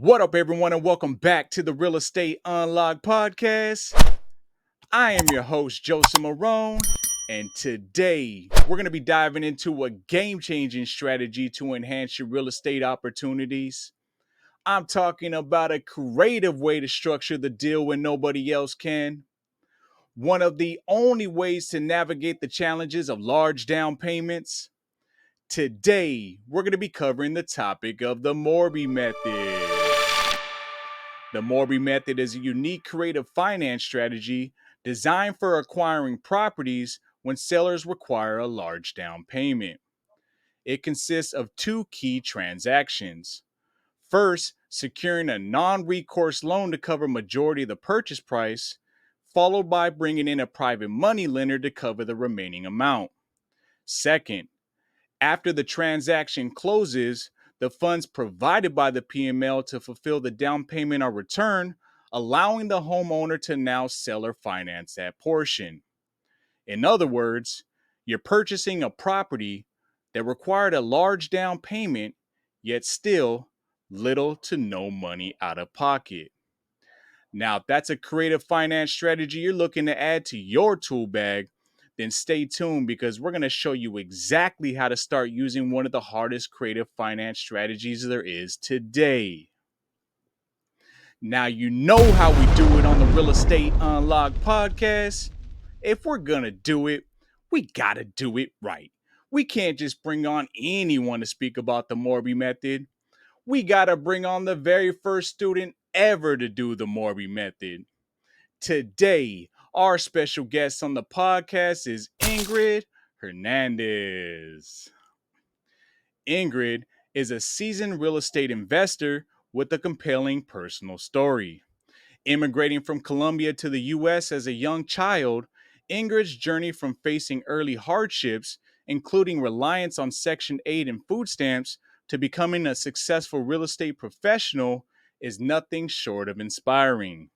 What up, everyone, and welcome back to the Real Estate Unlocked podcast. I am your host, Joseph Marohn, and today we're going to be diving into a game-changing strategy to enhance your real estate opportunities. I'm talking about a creative way to structure the deal when nobody else can. One of the only ways to navigate the challenges of large down payments. Today, we're going to be covering the topic of the Morby Method. The Morby Method is a unique creative finance strategy designed for acquiring properties when sellers require a large down payment. It consists of two key transactions. First, securing a non-recourse loan to cover majority of the purchase price, followed by bringing in a private money lender to cover the remaining amount. Second, after the transaction closes, the funds provided by the PML to fulfill the down payment are returned, allowing the homeowner to now sell or finance that portion. In other words, you're purchasing a property that required a large down payment, yet still little to no money out of pocket. Now, if that's a creative finance strategy you're looking to add to your tool bag, then stay tuned because we're going to show you exactly how to start using one of the hardest creative finance strategies there is today. Now, you know how we do it on the Real Estate Unlocked podcast. If we're going to do it, we got to do it right. We can't just bring on anyone to speak about the Morby Method. We got to bring on the very first student ever to do the Morby Method. Today, our special guest on the podcast is Ingryd Hernandez. Ingryd is a seasoned real estate investor with a compelling personal story. Immigrating from Colombia to the U.S. as a young child, Ingryd's journey from facing early hardships, including reliance on Section 8 and food stamps, to becoming a successful real estate professional is nothing short of inspiring.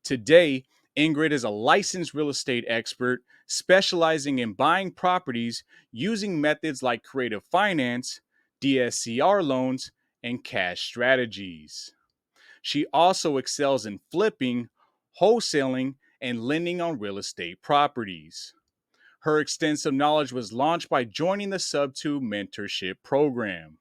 Today, Ingryd is a licensed real estate expert specializing in buying properties using methods like creative finance, DSCR loans, and cash strategies. She also excels in flipping, wholesaling, and lending on real estate properties. Her extensive knowledge was launched by joining the Subto mentorship program.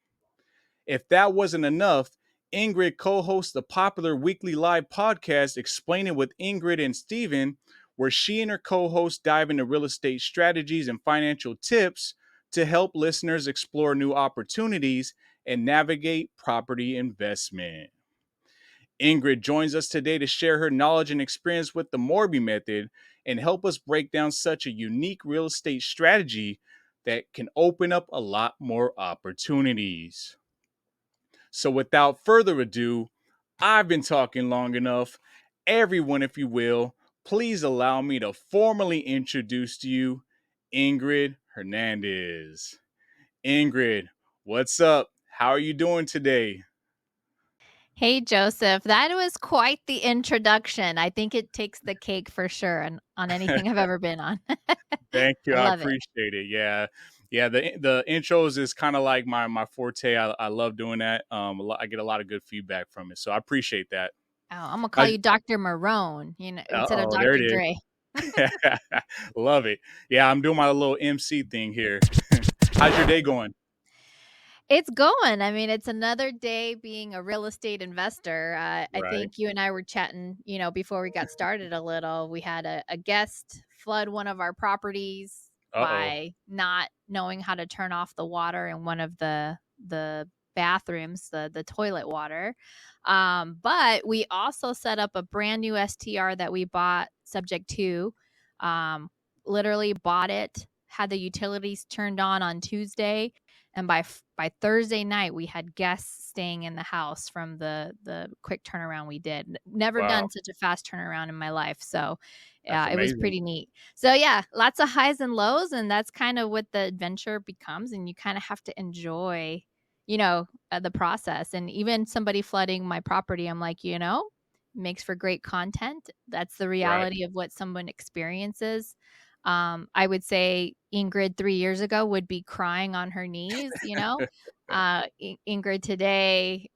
If that wasn't enough, Ingryd co-hosts the popular weekly live podcast Explain It with Ingryd and Steven, where she and her co-hosts dive into real estate strategies and financial tips to help listeners explore new opportunities and navigate property investment. Ingryd joins us today to share her knowledge and experience with the Morby Method and help us break down such a unique real estate strategy that can open up a lot more opportunities. So without further ado, I've been talking long enough. Everyone, if you will, please allow me to formally introduce to you Ingryd Hernandez. Ingryd, what's up? How are you doing today? Hey, Joseph, that was quite the introduction. I think it takes the cake for sure on anything I've ever been on. Thank you. I I love it. appreciate it. Yeah. Yeah, the intros is kind of like my forte. I love doing that. I get a lot of good feedback from it, so I appreciate that. Oh, I'm gonna call I, you Dr. Marohn, instead of there Dr. it is. Dre. Love it. Yeah, I'm doing my little MC thing here. How's your day going? It's going. I mean, it's another day being a real estate investor. I Right. think you and I were chatting, before we got started a little. We had a guest flood one of our properties Uh-oh. by not knowing how to turn off the water in one of the bathrooms, the toilet water. But we also set up a brand new STR that we bought subject to. Literally bought it, had the utilities turned on Tuesday, and by Thursday night we had guests staying in the house from the quick turnaround we did. Never Wow. done such a fast turnaround in my life, so That's it was amazing. pretty neat. So yeah, lots of highs and lows, and that's kind of what the adventure becomes, and you kind of have to enjoy the process. And even somebody flooding my property, I'm like, makes for great content. That's the Right. reality of what someone experiences. I would say Ingryd 3 years ago would be crying on her knees, Ingrid today,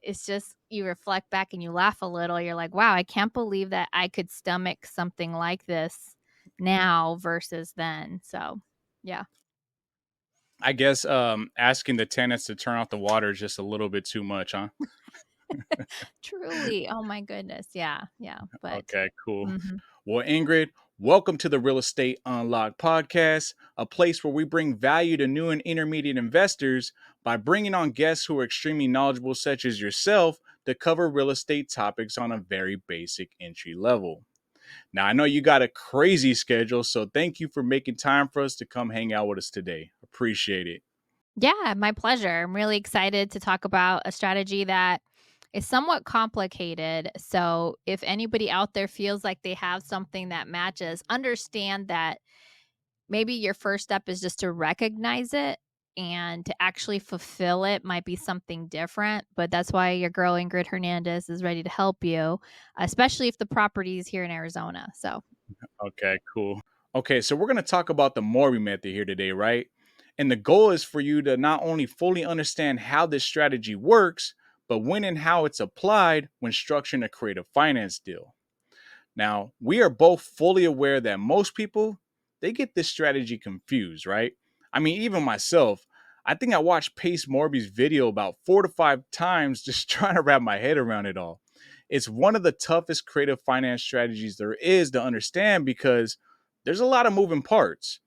it's just you reflect back and you laugh a little. You're like, wow, I can't believe that I could stomach something like this now versus then. So, yeah. I guess asking the tenants to turn off the water is just a little bit too much, huh? Truly. Oh my goodness. Yeah. Yeah. But Okay, cool. mhm. Well, Ingrid, welcome to the Real Estate Unlocked podcast, a place where we bring value to new and intermediate investors by bringing on guests who are extremely knowledgeable, such as yourself, to cover real estate topics on a very basic entry level. Now, I know you got a crazy schedule, so thank you for making time for us to come hang out with us today. Appreciate it. Yeah, my pleasure. I'm really excited to talk about a strategy that is somewhat complicated. So, if anybody out there feels like they have something that matches, understand that maybe your first step is just to recognize it, and to actually fulfill it might be something different. But that's why your girl Ingryd Hernandez is ready to help you, especially if the property is here in Arizona. So, Okay, cool. Okay, so we're going to talk about the Morby Method here today, right? And the goal is for you to not only fully understand how this strategy works, but when and how it's applied when structuring a creative finance deal. Now, we are both fully aware that most people, they get this strategy confused, right? I mean, even myself, I think I watched Pace Morby's video about 4 to 5 times just trying to wrap my head around it all. It's one of the toughest creative finance strategies there is to understand because there's a lot of moving parts.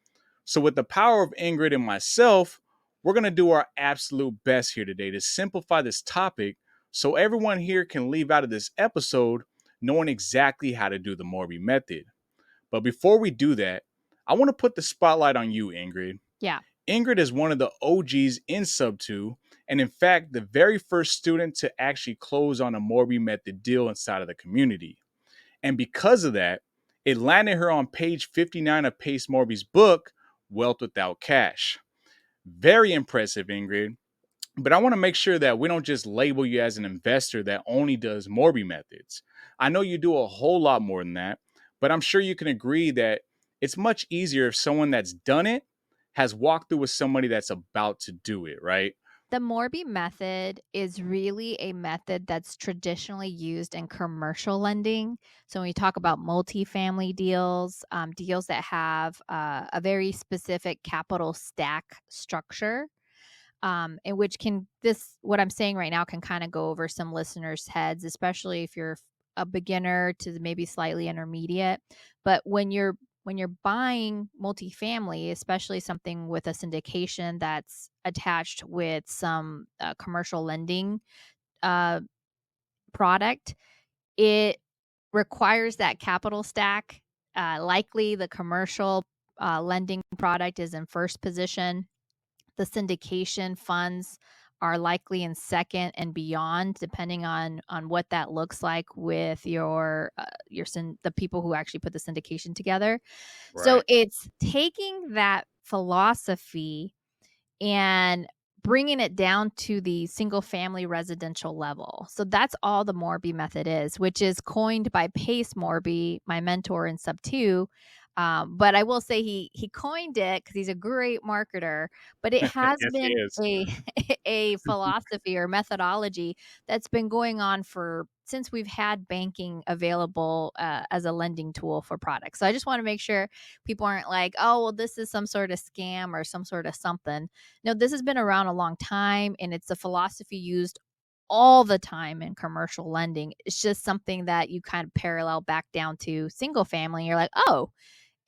So, with the power of Ingrid and myself, we're going to do our absolute best here today to simplify this topic so everyone here can leave out of this episode knowing exactly how to do the Morby method. But before we do that, I want to put the spotlight on you, Ingrid. yeah. Ingrid is one of the OGs in Subto, and in fact, the very first student to actually close on a Morby method deal inside of the community. And because of that, it landed her on page 59 of Pace Morby's book, Wealth Without Cash. Very impressive, Ingrid. But I want to make sure that we don't just label you as an investor that only does Morby methods. I know you do a whole lot more than that, but I'm sure you can agree that it's much easier if someone that's done it has walked through with somebody that's about to do it, right? The Morby method is really a method that's traditionally used in commercial lending. So when we talk about multifamily deals, deals that have a very specific capital stack structure, in which can this what I'm saying right now can kind of go over some listeners' heads, especially if you're a beginner to maybe slightly intermediate. But when you're buying multifamily, especially something with a syndication that's attached with some commercial lending uh, product, it requires that capital stack. Likely, the commercial lending product is in first position. The syndication funds are likely in second and beyond, depending on what that looks like with the people who actually put the syndication together. So Right. it's taking that philosophy and bringing it down to the single family residential level. So that's all the Morby method is, which is coined by Pace Morby, my mentor in Sub 2. But I will say he coined it because he's a great marketer. But it has Yes, he been is. a a philosophy or methodology that's been going on for since we've had banking available as a lending tool for products. So I just want to make sure people aren't like, oh, well, this is some sort of scam or some sort of something. No, this has been around a long time, and it's a philosophy used all the time in commercial lending. It's just something that you kind of parallel back down to single family. You're like, oh,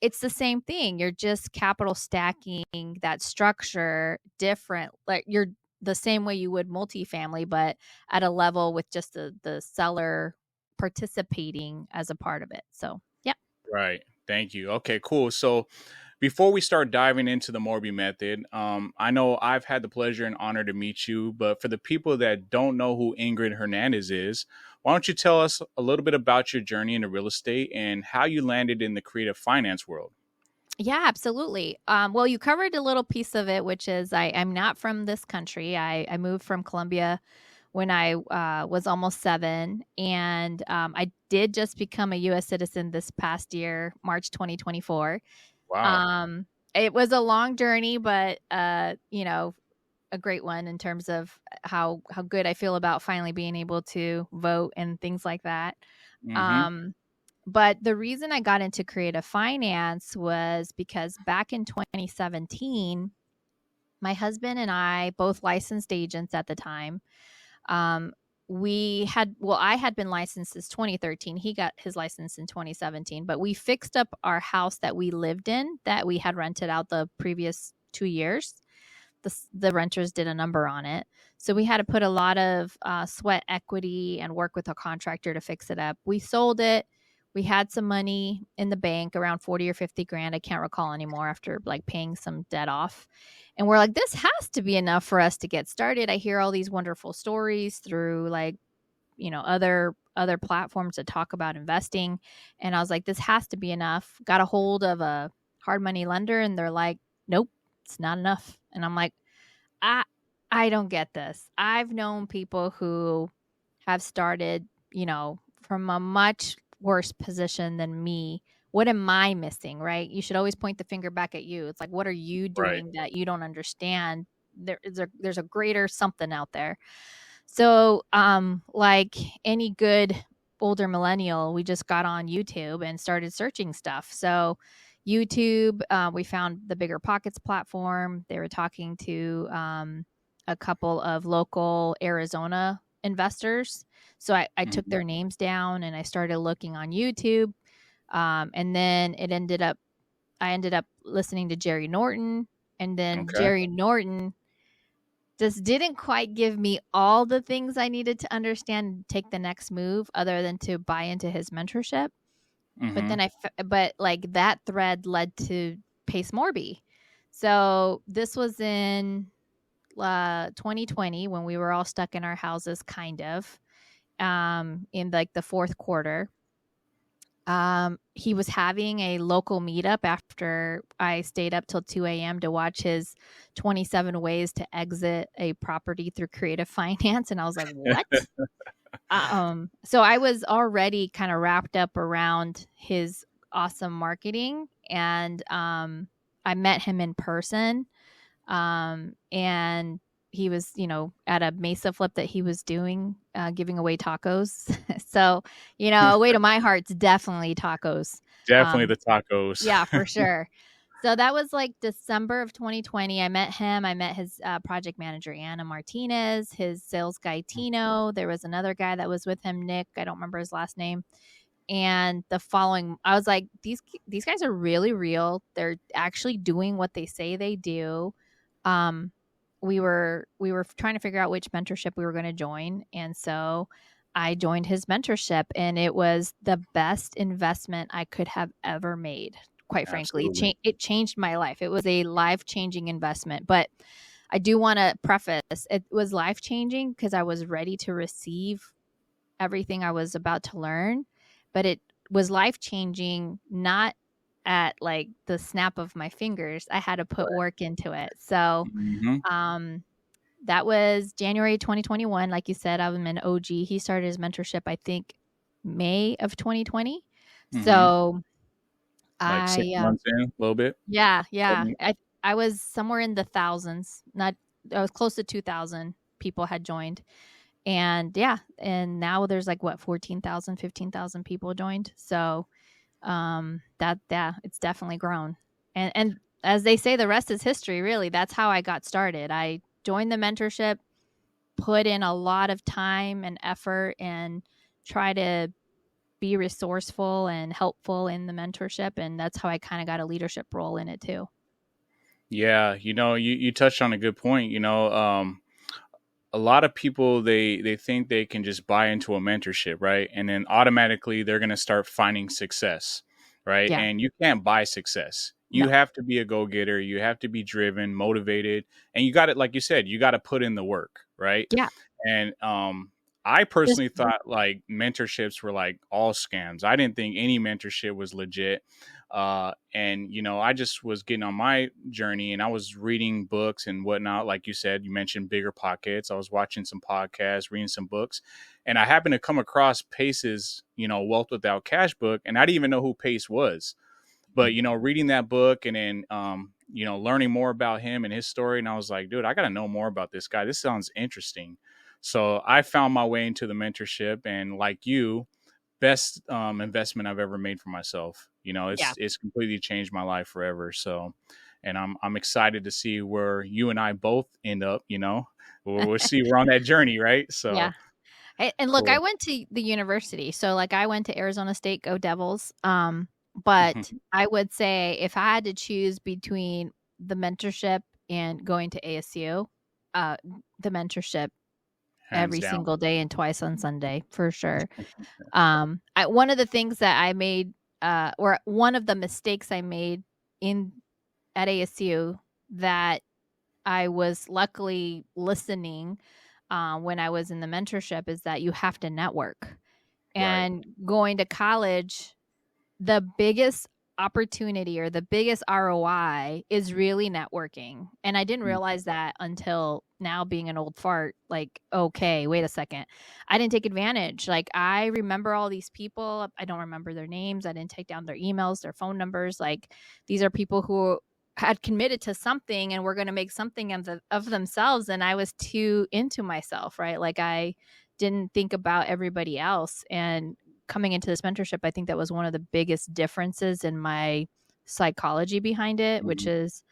it's the same thing. You're just capital stacking that structure different. Like you're the same way you would multifamily, but at a level with just the seller participating as a part of it. So, yeah. Right. Thank you. Okay, cool. So before we start diving into the Morby method, I know I've had the pleasure and honor to meet you, but for the people that don't know who Ingryd Hernandez is, why don't you tell us a little bit about your journey into real estate and how you landed in the creative finance world? Yeah, absolutely. Well, you covered a little piece of it, which is I'm not from this country. I moved from Colombia when I was almost 7. And I did just become a U.S. citizen this past year, March 2024. Wow. Um, it was a long journey, but, a great one in terms of how good I feel about finally being able to vote and things like that. Mm-hmm. Um, but the reason I got into creative finance was because back in 2017, my husband and I, both licensed agents at the time, um, I had been licensed since 2013. He got his license in 2017, but we fixed up our house that we lived in that we had rented out the previous 2 years. The renters did a number on it. So we had to put a lot of sweat equity and work with a contractor to fix it up. We sold it. We had some money in the bank, around 40 or 50 grand. I can't recall anymore, after like paying some debt off. And we're like, this has to be enough for us to get started. I hear all these wonderful stories through, like, other platforms that talk about investing. And I was like, this has to be enough. Got a hold of a hard money lender, and they're like, nope, it's not enough. And I'm like, I I don't get this. I've known people who have started, from a much worse position than me. What am I missing, right? You should always point the finger back at you. It's like, what are you Right. doing that you don't understand? There's a greater something out there. So, like any good older millennial, we just got on YouTube and started searching stuff. So, YouTube, we found the Bigger Pockets platform. They were talking to a couple of local Arizona investors. So I took Mm-hmm. their names down and I started looking on YouTube. And then I ended up listening to Jerry Norton. And then Okay. Jerry Norton just didn't quite give me all the things I needed to understand and take the next move, other than to buy into his mentorship. But Mm-hmm. but like that thread led to Pace Morby. So this was in 2020, when we were all stuck in our houses, kind of, in like the fourth quarter. He was having a local meetup after I stayed up till 2 a.m. to watch his 27 ways to exit a property through creative finance. And I was like, what? So I was already kind of wrapped up around his awesome marketing. And I met him in person. And he was, at a Mesa flip that he was doing, giving away tacos. So, a way to my heart's definitely tacos. Definitely Um, the tacos. yeah, for sure. So that was like December of 2020. I met him. I met his project manager, Anna Martinez, his sales guy, Tino. There was another guy that was with him, Nick. I don't remember his last name. And the following, I was like, these guys are really real. They're actually doing what they say they do. um we were trying to figure out which mentorship we were going to join, and so I joined his mentorship, and it was the best investment I could have ever made. Quite frankly, Absolutely. it changed my life. It was a life-changing investment. But I do want to preface, it was life-changing because I was ready to receive everything I was about to learn, but it was life changing, not at like the snap of my fingers. I had to put work into it. So, Mm-hmm. um, that was January 2021. Like you said, I'm an OG. He started his mentorship, I think, May of 2020. Mm-hmm. So Like six I, months in, a little bit. yeah, yeah, 7 I was somewhere in the thousands. Not, I was close to 2,000 people had joined. And yeah, and now there's like what, 14,000, 15,000 people joined. So it's definitely grown. And as they say, the rest is history, really. That's how I got started. I joined the mentorship, put in a lot of time and effort, and try to be resourceful and helpful in the mentorship, and that's how I kind of got a leadership role in it too. Yeah, you touched on a good point. A lot of people, they think they can just buy into a mentorship, right? And then automatically they're going to start finding success, right? Yeah. And you can't buy success. You No. have to be a go-getter, you have to be driven, motivated, and you got it, like you said, you got to put in the work, right? Yeah. And I Just personally thought like mentorships were like all scams. I didn't think any mentorship was legit. And I just was getting on my journey, and I was reading books and whatnot. Like you said, you mentioned Bigger Pockets. I was watching some podcasts, reading some books, and I happened to come across Pace's, Wealth Without Cash book. And I didn't even know who Pace was. But reading that book, and then learning more about him and his story. And I was like, dude, I got to know more about this guy. This sounds interesting. So I found my way into the mentorship, and like you, best investment I've ever made for myself. Yeah. It's completely changed my life forever. So, and I'm excited to see where you and I both end up. We'll see. We're on that journey, right? Yeah. So And look, I cool. went to the university. So like I went to Arizona State, go Devils. But I would say if I had to choose between the mentorship and going to ASU, uh the mentorship Hands every down. single day and twice on Sunday for sure. One of the things that I made or one of the mistakes I made in at ASU that I was luckily listening when I was in the mentorship is that you have to network. Right. And going to college, the biggest opportunity or the biggest ROI is really networking. And I didn't Mm. realize that until now being an old fart. Like, okay, wait a second. I didn't take advantage. Like, I remember all these people. I don't remember their names. I didn't take down their emails, their phone numbers. Like, these are people who had committed to something and were going to make something of themselves. And I was too into myself, right? Like, I didn't think about everybody else. And coming into this mentorship, I think that was one of the biggest differences in my psychology behind it, which Mhm. is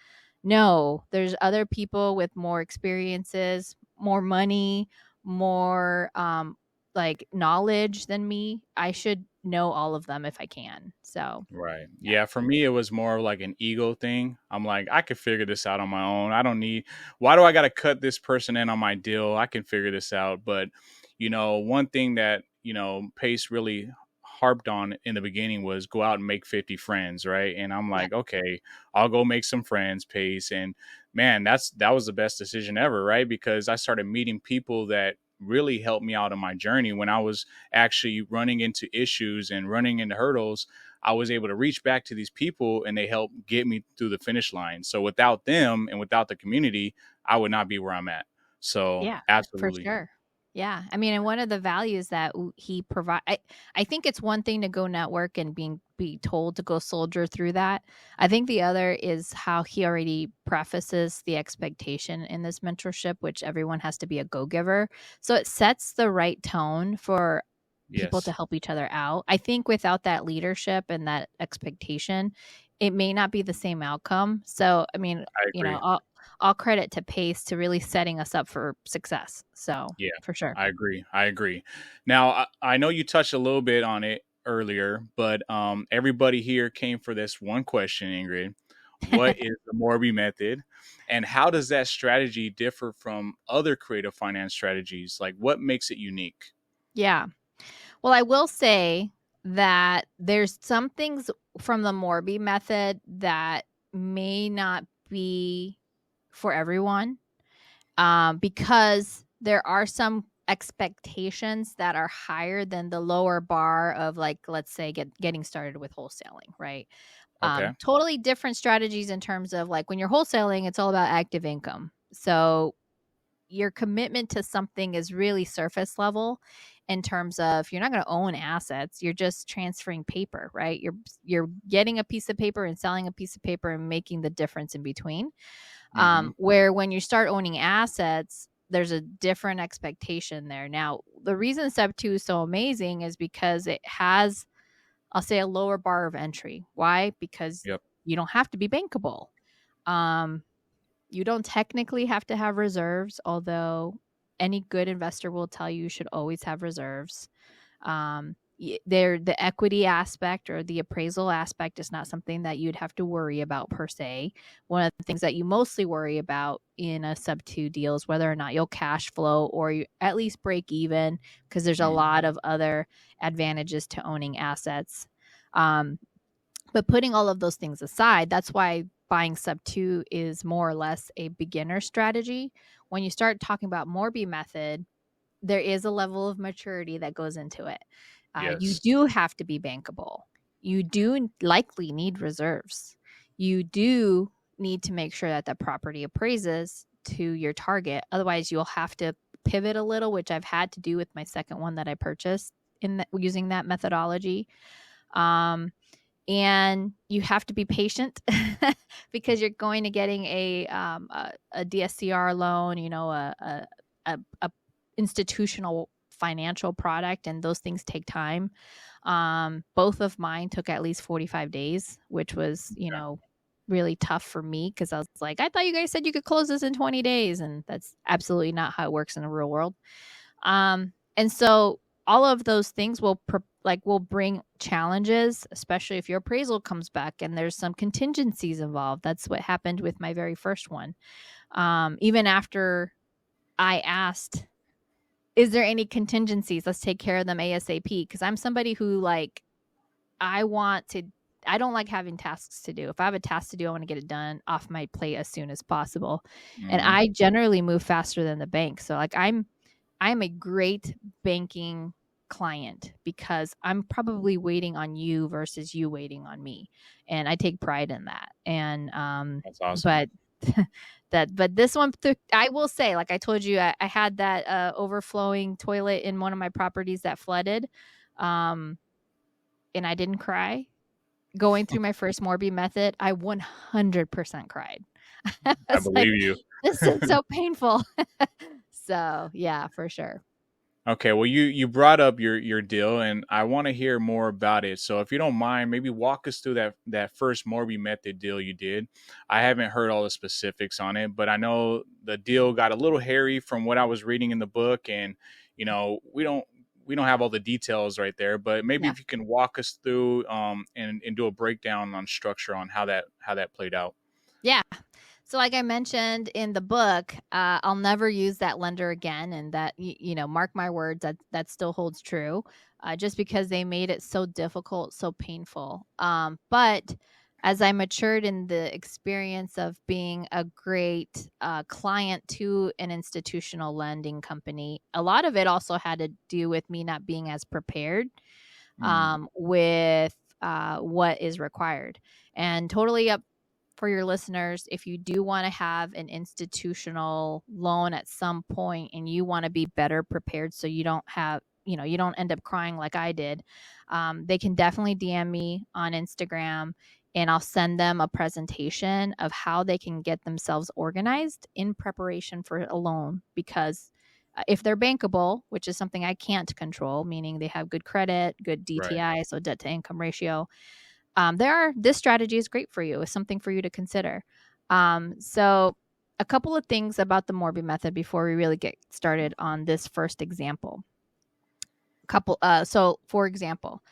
no, there's other people with more experiences, more money, more like knowledge than me. I should know all of them if I can. So, Right. yeah. Yeah. For me, it was more of like an ego thing. I'm like, I could figure this out on my own. I don't need, why do I got to cut this person in on my deal? I can figure this out. But, one thing that, Pace really harped on in the beginning was go out and make 50 friends. Right. And I'm Yeah. like, okay, I'll go make some friends, Pace. And man, that was the best decision ever. Right. Because I started meeting people that really helped me out on my journey when I was actually running into issues and running into hurdles. I was able to reach back to these people and they helped get me through the finish line. So without them and without the community, I would not be where I'm at. So Yeah, for absolutely. sure. Yeah. I mean, and one of the values that he provide I think it's one thing to go network and be told to go soldier through that. I think the other is how he already prefaces the expectation in this mentorship, which everyone has to be a go-giver. So it sets the right tone for people to Yes, help each other out. I think without that leadership and that expectation, it may not be the same outcome. So, I mean, I you know, agree. all credit to Pace to really setting us up for success. So, Yeah, for sure. I agree. I agree. Now, I know you touched a little bit on it earlier, but everybody here came for this one question, Ingrid. What is the Morby method? And how does that strategy differ from other creative finance strategies? Like, what makes it unique? Yeah. Well, I will say that there's some things from the Morby method that may not be for everyone, because there are some expectations that are higher than the lower bar of, like, let's say getting started with wholesaling, right? Okay. Totally different strategies in terms of, like, when you're wholesaling, it's all about active income. So your commitment to something is really surface level in terms of you're not going to own assets, you're just transferring paper, right? You're getting a piece of paper and selling a piece of paper and making the difference in between. Mm-hmm. Where when you start owning assets, there's a different expectation there. Now, the reason step 2 is so amazing is because it has, I'll say, a lower bar of entry. Why? Because Yep. you don't have to be bankable. um, you don't technically have to have reserves, although any good investor will tell you should always have reserves. The equity aspect or the appraisal aspect is not something that you'd have to worry about per se. One of the things that you mostly worry about in a sub 2 deal is whether or not you'll cash flow or you at least break even, because there's a Mm, lot of other advantages to owning assets. Um, but putting all of those things aside, that's why buying sub 2 is more or less a beginner strategy. When you start talking about Morby method, there is a level of maturity that goes into it. You yes. do have to be bankable. You do likely need reserves. You do need to make sure that the property appraises to your target. Otherwise, you'll have to pivot a little, which I've had to do with my second one that I purchased using that methodology. Um, and you have to be patient because you're going to getting a DSCR loan, a institutional financial product, and those things take time. Both of mine took at least 45 days, which was, really tough for me because I was like, I thought you guys said you could close this in 20 days, and that's absolutely not how it works in the real world. And so all of those things will bring challenges, especially if your appraisal comes back and there's some contingencies involved. That's what happened with my very first one. Even after I asked, is there any contingencies? Let's take care of them ASAP. Because I'm somebody who I want to. I don't like having tasks to do. If I have a task to do, I want to get it done off my plate as soon as possible. And Mm-hmm. I generally move faster than the bank. So I'm a great banking client because I'm probably waiting on you versus you waiting on me. And I take pride in that. And That's awesome. but but this one I will say, like I told you, I had that overflowing toilet in one of my properties that flooded. And I didn't cry. Going through my first Morby Method, I 100% cried. I I was like, believe you. this is so painful. So yeah, for sure. Okay, well, you brought up your deal, and I want to hear more about it. So, if you don't mind, maybe walk us through that first Morby Method deal you did. I haven't heard all the specifics on it, but I know the deal got a little hairy from what I was reading in the book, and we don't have all the details right there. But maybe Yeah. if you can walk us through and do a breakdown on structure on how that played out. Yeah. So, like I mentioned in the book, I'll never use that lender again, and that mark my words, that still holds true. Just because they made it so difficult, so painful. But as I matured in the experience of being a great client to an institutional lending company, a lot of it also had to do with me not being as prepared Mm, with what is required, and totally up for your listeners, if you do want to have an institutional loan at some point and you want to be better prepared so you don't have, you don't end up crying like I did, they can definitely DM me on Instagram, and I'll send them a presentation of how they can get themselves organized in preparation for a loan. Because if they're bankable, which is something I can't control, meaning they have good credit, good right. DTI, so debt to income ratio, this strategy is great for you. It's something for you to consider. So a couple of things about the Morby method before we really get started on this first example. So for example,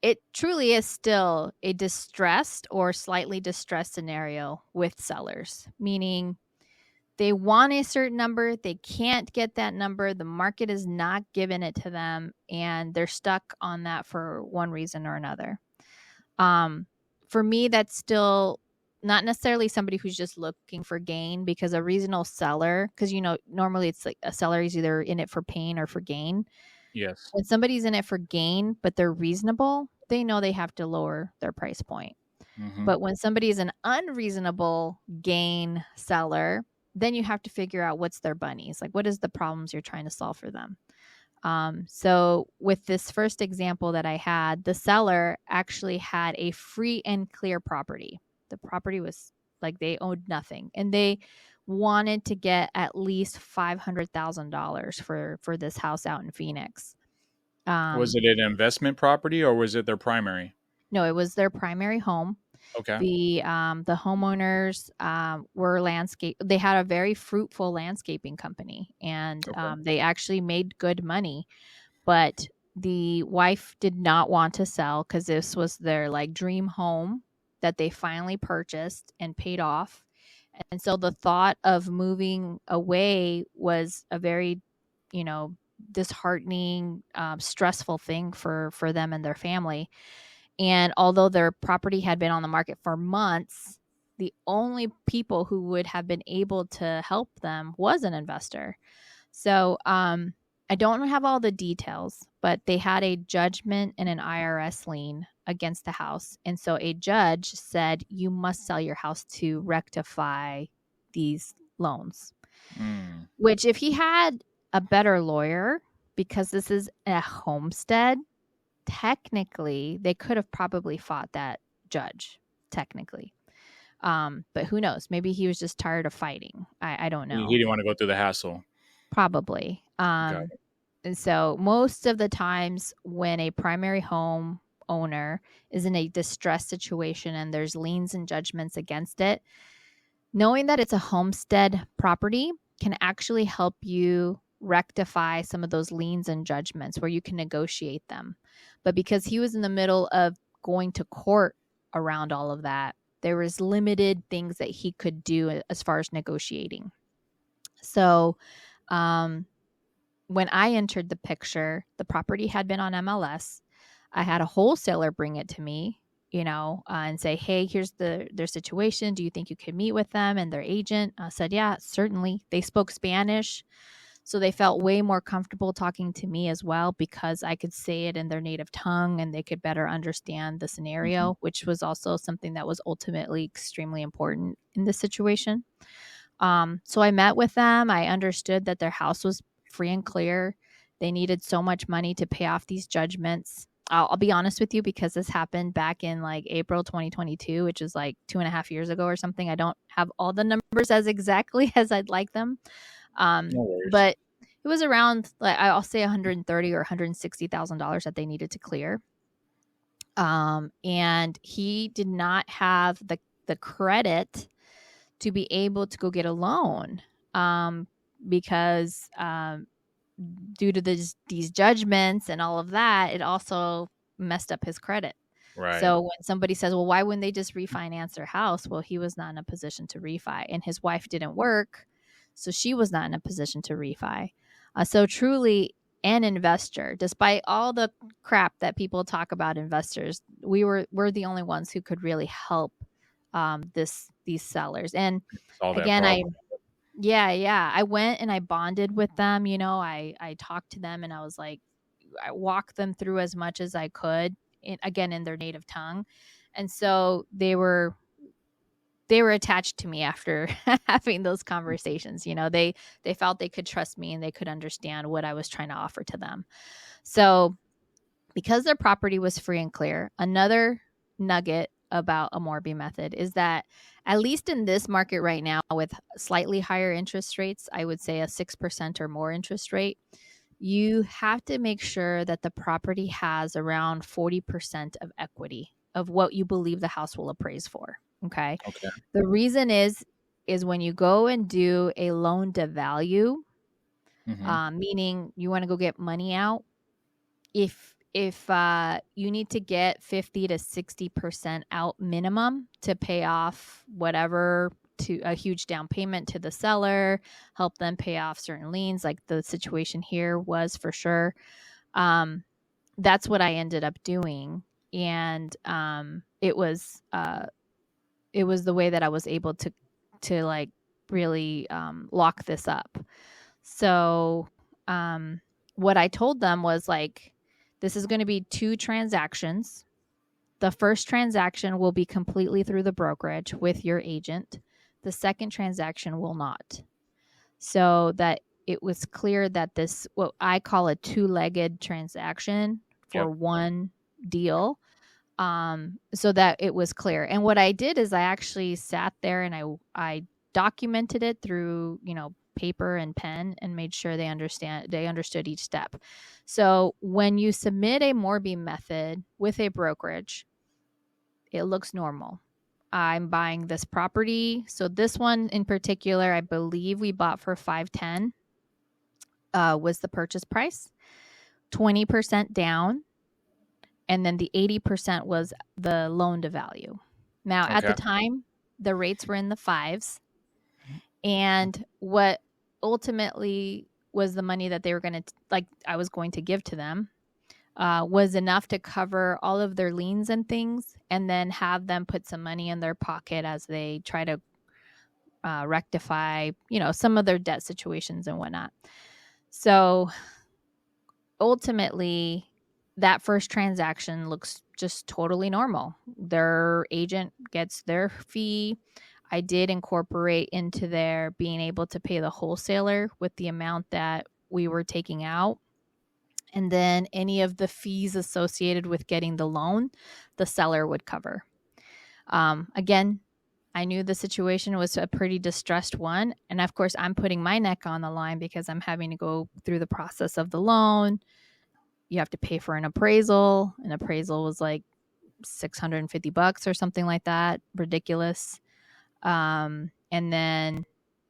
it truly is still a distressed or slightly distressed scenario with sellers, meaning they want a certain number, they can't get that number, the market is not giving it to them, and they're stuck on that for one reason or another. Um, for me, that's still not necessarily somebody who's just looking for gain, because a reasonable seller, because normally it's like a seller is either in it for pain or for gain. Yes. When somebody's in it for gain, but they're reasonable, they know they have to lower their price point. Mm-hmm. But when somebody is an unreasonable gain seller, then you have to figure out what's their bunnies. Like, what is the problems you're trying to solve for them? So with this first example that I had, the seller actually had a free and clear property. The property was like they owed nothing, and they wanted to get at least $500,000 for this house out in Phoenix. Was Um, it an investment property or was it their primary? no, it was their primary home. Okay. The homeowners were landscape. They had a very fruitful landscaping company, and Okay. they actually made good money. But the wife did not want to sell because this was their dream home that they finally purchased and paid off. And so the thought of moving away was a very, you know, disheartening, stressful thing for them and their family. And although their property had been on the market for months, the only people who would have been able to help them was an investor. So I don't have all the details, but they had a judgment and an IRS lien against the house. And so a judge said, you must sell your house to rectify these loans. Mm. Which, if he had a better lawyer, because this is a homestead, technically they could have probably fought that judge, technically. But who knows? Maybe he was just tired of fighting. I don't He know. didn't want to go through the hassle. Probably. Got it. And so most of the times when a primary home owner is in a distressed situation and there's liens and judgments against it, knowing that it's a homestead property can actually help you rectify some of those liens and judgments where you can negotiate them. But because he was in the middle of going to court around all of that, there was limited things that he could do as far as negotiating. So, when I entered the picture, the property had been on MLS. I had a wholesaler bring it to me, and say, hey, here's their situation. Do you think you could meet with them and their agent? I said, yeah, certainly. They spoke Spanish, so they felt way more comfortable talking to me as well because I could say it in their native tongue and they could better understand the scenario, which was also something that was ultimately extremely important in this situation. So I met with them. I understood that their house was free and clear. They needed so much money to pay off these judgments. I'll be honest with you, because this happened back in like April 2022, which is like 2.5 years ago or something. I don't have all the numbers as exactly as I'd like them. No worries. But it was around, like, I'll say $130,000 or $160,000 that they needed to clear. And he did not have the credit to be able to go get a loan, because due to these judgments and all of that, it also messed up his credit. Right. So when somebody says, well, why wouldn't they just refinance their house? Well, he was not in a position to refi, and his wife didn't work, so she was not in a position to refi. So truly an investor, despite all the crap that people talk about investors, we're the only ones who could really help these sellers. And All that again, problem. I went and I bonded with them. I talked to them and I was like, I walked them through as much as I could, in their native tongue. And so they were attached to me after having those conversations. They felt they could trust me and they could understand what I was trying to offer to them. So because their property was free and clear, another nugget about a Morby method is that, at least in this market right now with slightly higher interest rates, I would say a 6% or more interest rate, you have to make sure that the property has around 40% of equity of what you believe the house will appraise for. Okay. The reason is when you go and do a loan to value, meaning you want to go get money out, if you need to get 50 to 60% out minimum to pay off whatever, to a huge down payment to the seller, help them pay off certain liens, like the situation here was for sure. That's what I ended up doing. And it was the way that I was able to like really lock this up. So what I told them was like, this is going to be 2 transactions. The first transaction will be completely through the brokerage with your agent. The second transaction will not. So that it was clear that this, what I call a 2-legged transaction for one deal, so that it was clear. And what I did is I actually sat there and I documented it through, paper and pen, and made sure they understood each step. So when you submit a Morby method with a brokerage, it looks normal. I'm buying this property. So this one in particular, I believe we bought for $510, was the purchase price, 20% down, and then the 80% was the loan to value. Now, at the time, the rates were in the 5s, and what ultimately was the money that they were going to, I was going to give to them, was enough to cover all of their liens and things, and then have them put some money in their pocket as they try to rectify, some of their debt situations and whatnot. So ultimately, that first transaction looks just totally normal. Their agent gets their fee. I did incorporate into their being able to pay the wholesaler with the amount that we were taking out. And then any of the fees associated with getting the loan, the seller would cover. Again, I knew the situation was a pretty distressed one. And of course, I'm putting my neck on the line because I'm having to go through the process of the loan. You have to pay for an appraisal. An appraisal was like $650 or something like that. Ridiculous. And then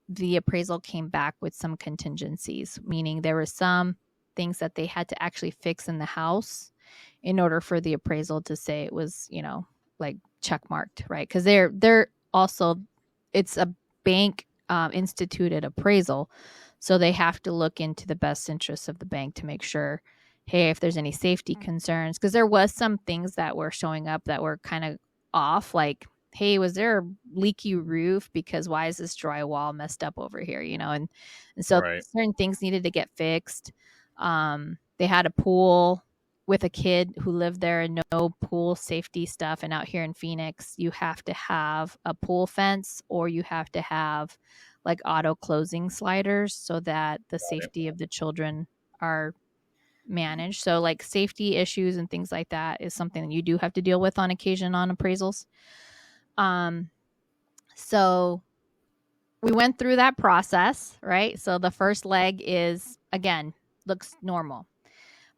the appraisal came back with some contingencies, meaning there were some things that they had to actually fix in the house in order for the appraisal to say it was, like check marked, right? Because they're also, it's a bank instituted appraisal, so they have to look into the best interests of the bank to make sure, hey, if there's any safety concerns, because there was some things that were showing up that were kind of off, like, hey, was there a leaky roof? Because why is this drywall messed up over here? And so Right. certain things needed to get fixed. They had a pool with a kid who lived there and no pool safety stuff. And out here in Phoenix, you have to have a pool fence or you have to have like auto closing sliders so that the safety of the children are managed. So like safety issues and things like that is something that you do have to deal with on occasion on appraisals. So we went through that process, right? So the first leg is, again, looks normal.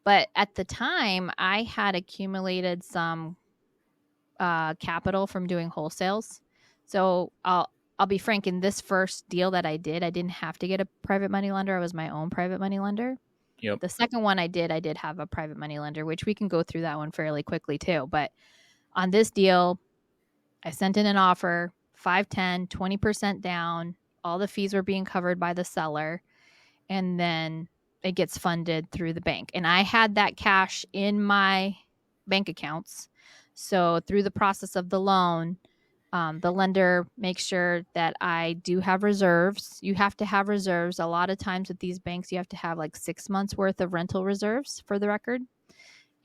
But at the time, I had accumulated some capital from doing wholesales. So I'll be frank, in this first deal that I didn't have to get a private money lender. I was my own private money lender. Yep. The second one I did have a private money lender, which we can go through that one fairly quickly too. But on this deal, I sent in an offer, 510, 20% down. All the fees were being covered by the seller. And then it gets funded through the bank. And I had that cash in my bank accounts. So through the process of the loan, the lender makes sure that I do have reserves. You have to have reserves. A lot of times with these banks, you have to have like 6 months worth of rental reserves for the record.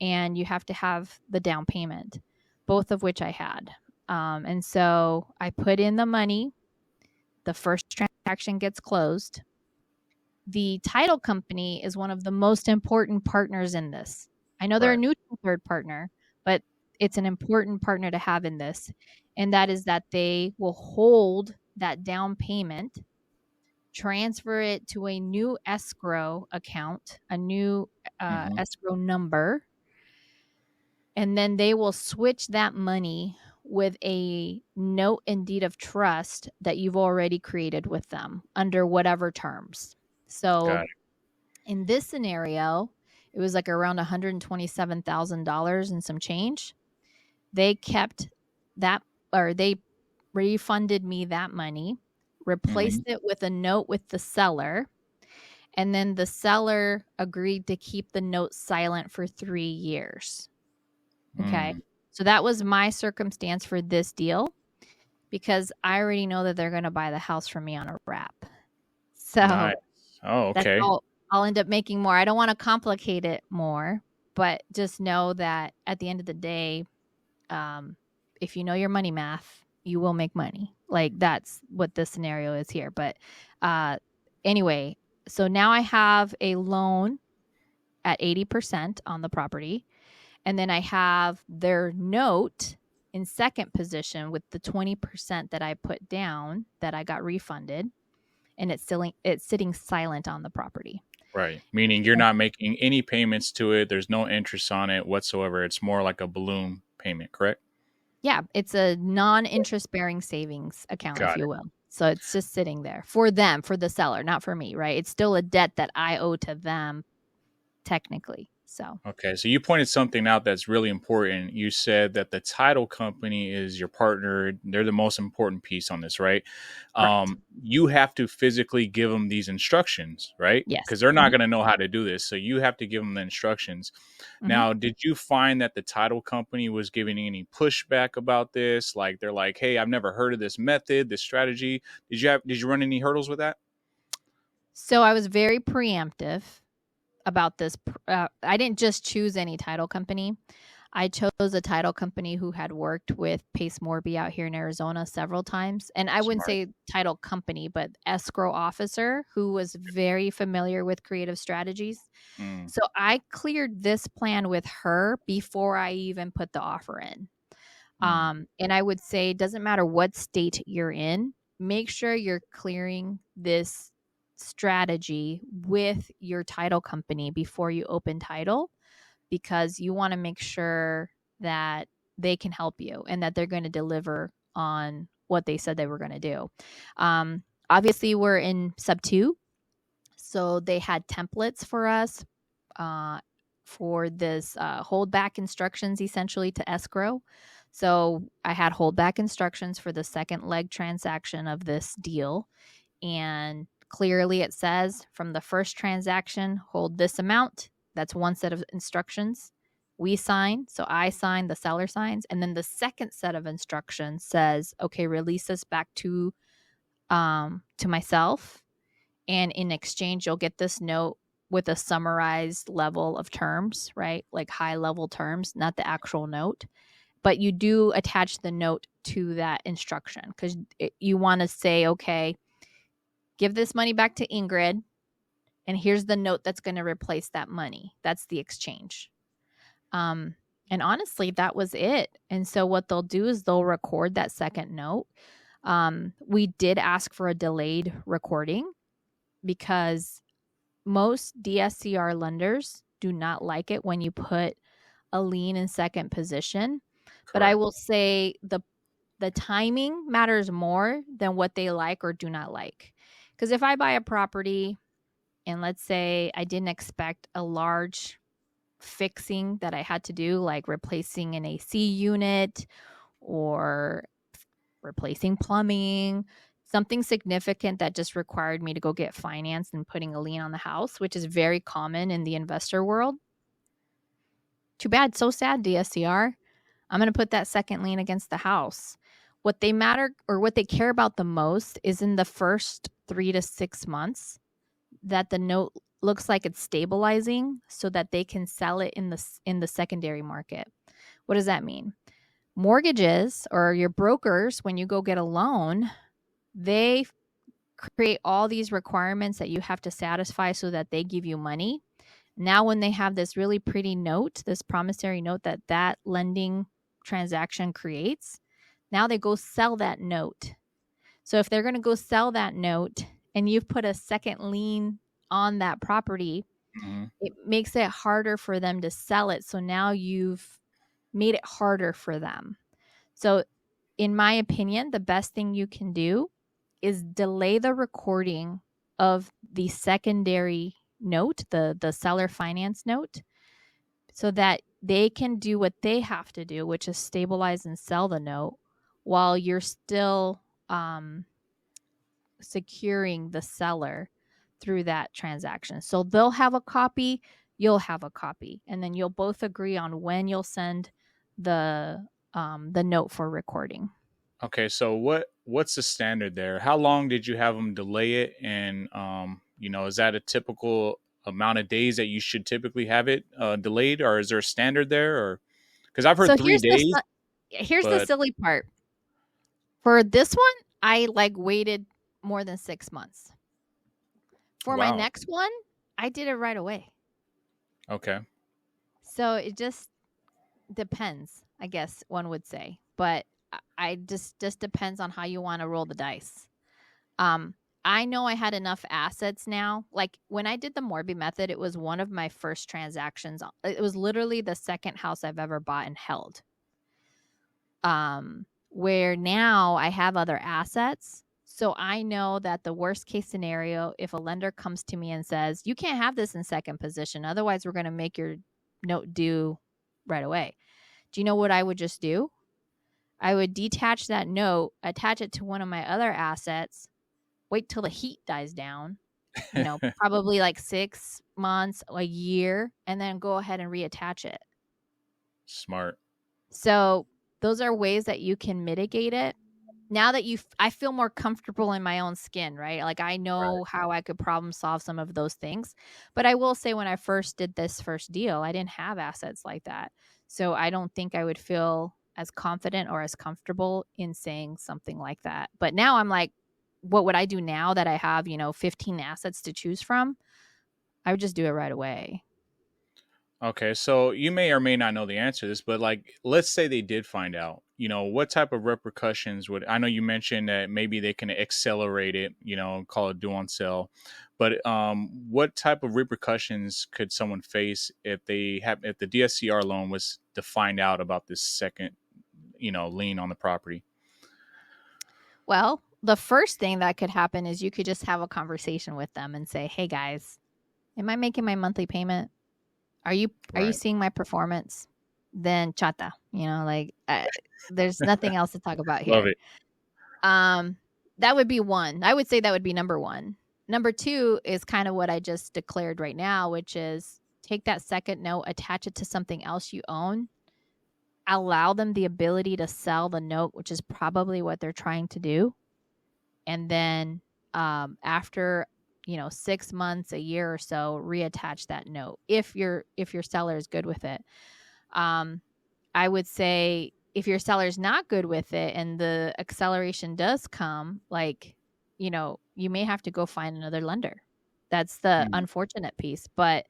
And you have to have the down payment, both of which I had. And so I put in the money. The first transaction gets closed. The title company is one of the most important partners in this. I know they're a neutral third partner, but it's an important partner to have in this. And that is that they will hold that down payment, transfer it to a new escrow account, a new escrow number, and then they will switch that money with a note and deed of trust that you've already created with them under whatever terms. So in this scenario, it was like around $127,000 and some change. They kept that, or they refunded me that money, replaced it with a note with the seller, and then the seller agreed to keep the note silent for 3 years. Okay. So that was my circumstance for this deal because I already know that they're going to buy the house from me on a wrap. So nice. Oh, okay. I'll end up making more. I don't want to complicate it more, but just know that at the end of the day, if you know your money math, you will make money. Like that's what this scenario is here. But anyway, so now I have a loan at 80% on the property. And then I have their note in second position with the 20% that I put down that I got refunded. And it's sitting silent on the property. Right. Meaning you're not making any payments to it. There's no interest on it whatsoever. It's more like a balloon payment, correct? Yeah. It's a non-interest bearing savings account, if you will. So it's just sitting there for them, for the seller, not for me, right? It's still a debt that I owe to them technically. So okay, so you pointed something out that's really important. You said that the title company is your partner. They're the most important piece on this, right? You have to physically give them these instructions, right? Yes. Because they're not going to know how to do this. So you have to give them the instructions. Now, did you find that the title company was giving any pushback about this? Like they're like, hey, I've never heard of this method, this strategy. Did you run any hurdles with that? So I was very preemptive about this. I didn't just choose any title company. I chose a title company who had worked with Pace Morby out here in Arizona several times. And I wouldn't say title company, but escrow officer who was very familiar with creative strategies. So I cleared this plan with her before I even put the offer in. Mm. And I would say it doesn't matter what state you're in, make sure you're clearing this strategy with your title company before you open title, because you want to make sure that they can help you and that they're going to deliver on what they said they were going to do. Obviously, we're in Subto, so they had templates for us uh, for this holdback instructions essentially to escrow. So I had holdback instructions for the second leg transaction of this deal. And clearly it says from the first transaction, hold this amount. That's one set of instructions. We sign. So I sign, the seller signs. And then the second set of instructions says, okay, release this back to myself, and in exchange you'll get this note with a summarized level of terms, right? Like high level terms, not the actual note, but you do attach the note to that instruction because you want to say, okay, give this money back to Ingryd, and here's the note that's going to replace that money. That's the exchange. And honestly, that was it. And so what they'll do is they'll record that second note. We did ask for a delayed recording because most DSCR lenders do not like it when you put a lien in second position. But I Correct. will say the timing matters more than what they like or do not like. Because if I buy a property and let's say I didn't expect a large fixing that I had to do, like replacing an AC unit or replacing plumbing, something significant that just required me to go get financed and putting a lien on the house, which is very common in the investor world. Too bad, so sad, DSCR. I'm going to put that second lien against the house. What they matter or what they care about the most is in the first 3 to 6 months that the note looks like it's stabilizing so that they can sell it in the secondary market. What does that mean? Mortgages or your brokers, when you go get a loan, they create all these requirements that you have to satisfy so that they give you money. Now, when they have this really pretty note, this promissory note that lending transaction creates, now they go sell that note. So if they're going to go sell that note and you've put a second lien on that property, Mm-hmm. it makes it harder for them to sell it. So now you've made it harder for them. So in my opinion, the best thing you can do is delay the recording of the secondary note, the seller finance note, so that they can do what they have to do, which is stabilize and sell the note while you're still securing the seller through that transaction. So they'll have a copy, you'll have a copy, and then you'll both agree on when you'll send the note for recording. Okay, so what's the standard there? How long did you have them delay it? And is that a typical amount of days that you should typically have it delayed, or is there a standard there? Or because I've heard So 3 days, here's the but silly part. For this one, I waited more than 6 months. For my wow. next one, I did it right away. Okay. So it just depends, I guess one would say. But I just depends on how you want to roll the dice. I know I had enough assets now. Like when I did the Morby Method, it was one of my first transactions. It was literally the second house I've ever bought and held. Where now I have other assets. So I know that the worst case scenario, if a lender comes to me and says, you can't have this in second position, otherwise we're going to make your note due right away. Do you know what I would just do? I would detach that note, attach it to one of my other assets, wait till the heat dies down, probably like 6 months, a year, and then go ahead and reattach it. Smart. So those are ways that you can mitigate it. Now that I feel more comfortable in my own skin, right? Like I know how I could problem solve some of those things. But I will say when I first did this first deal, I didn't have assets like that. So I don't think I would feel as confident or as comfortable in saying something like that. But now I'm like, what would I do now that I have, 15 assets to choose from? I would just do it right away. Okay, so you may or may not know the answer to this, but like, let's say they did find out. What type of repercussions would? I know you mentioned that maybe they can accelerate it. Call it due on sale, but what type of repercussions could someone face if the DSCR loan was to find out about this second, lien on the property? Well, the first thing that could happen is you could just have a conversation with them and say, "Hey guys, am I making my monthly payment? Are you Right. seeing my performance?" Then chata, like there's nothing else to talk about Love here. it. Um, that would be one. I would say that would be number one. Number two is kind of what I just declared right now, which is take that second note, attach it to something else you own, allow them the ability to sell the note, which is probably what they're trying to do. And then after 6 months, a year or so, reattach that note if your seller is good with it. I would say if your seller is not good with it and the acceleration does come, you may have to go find another lender. That's the Mm. unfortunate piece. But